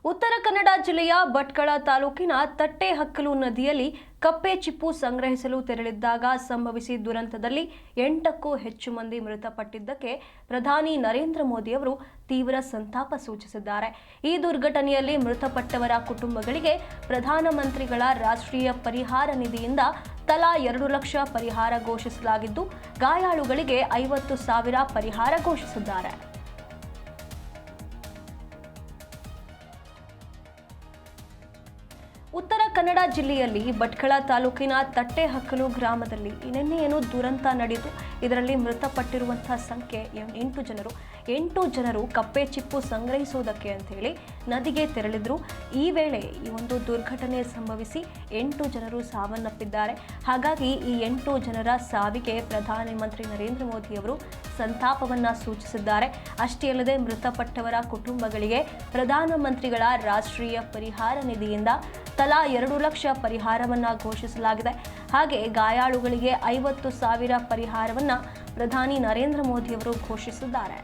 ಉತ್ತರ ಕನ್ನಡ ಜಿಲ್ಲೆಯ ಭಟ್ಕಳ ತಾಲೂಕಿನ ತಟ್ಟೆಹಕ್ಕಲು ನದಿಯಲ್ಲಿ ಕಪ್ಪೆ ಚಿಪ್ಪು ಸಂಗ್ರಹಿಸಲು ತೆರಳಿದ್ದಾಗ ಸಂಭವಿಸಿದ ದುರಂತದಲ್ಲಿ 8ಕ್ಕೂ ಹೆಚ್ಚು ಮಂದಿ ಮೃತಪಟ್ಟಿದ್ದಕ್ಕೆ ಪ್ರಧಾನಿ ನರೇಂದ್ರ ಮೋದಿ ಅವರು ತೀವ್ರ ಸಂತಾಪ ಸೂಚಿಸಿದ್ದಾರೆ. ಈ ದುರ್ಘಟನೆಯಲ್ಲಿ ಮೃತಪಟ್ಟವರ ಕುಟುಂಬಗಳಿಗೆ ಪ್ರಧಾನಮಂತ್ರಿಗಳ ರಾಷ್ಟ್ರೀಯ ಪರಿಹಾರ ನಿಧಿಯಿಂದ ತಲಾ 2 ಲಕ್ಷ ಪರಿಹಾರ ಘೋಷಿಸಲಾಗಿದ್ದು, ಗಾಯಾಳುಗಳಿಗೆ 50,000 ಪರಿಹಾರ ಘೋಷಿಸಿದ್ದಾರೆ. ಉತ್ತರ ಕನ್ನಡ ಜಿಲ್ಲೆಯಲ್ಲಿ ಭಟ್ಕಳ ತಾಲೂಕಿನ ತಟ್ಟೆಹಕ್ಕಲು ಗ್ರಾಮದಲ್ಲಿ ನಿನ್ನೆ ದುರಂತ ನಡೆಯಿತು. ಇದರಲ್ಲಿ ಮೃತಪಟ್ಟಿರುವಂತಹ ಸಂಖ್ಯೆ 8 ಜನರು. 8 ಜನರು ಕಪ್ಪೆ ಚಿಪ್ಪು ಸಂಗ್ರಹಿಸುವುದಕ್ಕೆ ಅಂತ ಹೇಳಿ ನದಿಗೆ ತೆರಳಿದ್ರು. ಈ ವೇಳೆ ಈ ಒಂದು ದುರ್ಘಟನೆ ಸಂಭವಿಸಿ 8 ಜನರು ಸಾವನ್ನಪ್ಪಿದ್ದಾರೆ. ಹಾಗಾಗಿ ಈ 8 ಜನರ ಸಾವಿಗೆ ಪ್ರಧಾನಮಂತ್ರಿ ನರೇಂದ್ರ ಮೋದಿ ಅವರು ಸಂತಾಪವನ್ನ ಸೂಚಿಸಿದ್ದಾರೆ. ಅಷ್ಟೇ ಅಲ್ಲದೆ ಮೃತಪಟ್ಟವರ ಕುಟುಂಬಗಳಿಗೆ ಪ್ರಧಾನಮಂತ್ರಿಗಳ ರಾಷ್ಟ್ರೀಯ ಪರಿಹಾರ ನಿಧಿಯಿಂದ ತಲಾ 2 ಲಕ್ಷ ಪರಿಹಾರವನ್ನ ಘೋಷಿಸಲಾಗಿದೆ. ಹಾಗೆ ಗಾಯಾಳುಗಳಿಗೆ 50,000 ಪರಿಹಾರವನ್ನ ಪ್ರಧಾನಿ ನರೇಂದ್ರ ಮೋದಿ ಅವರು ಘೋಷಿಸಿದ್ದಾರೆ.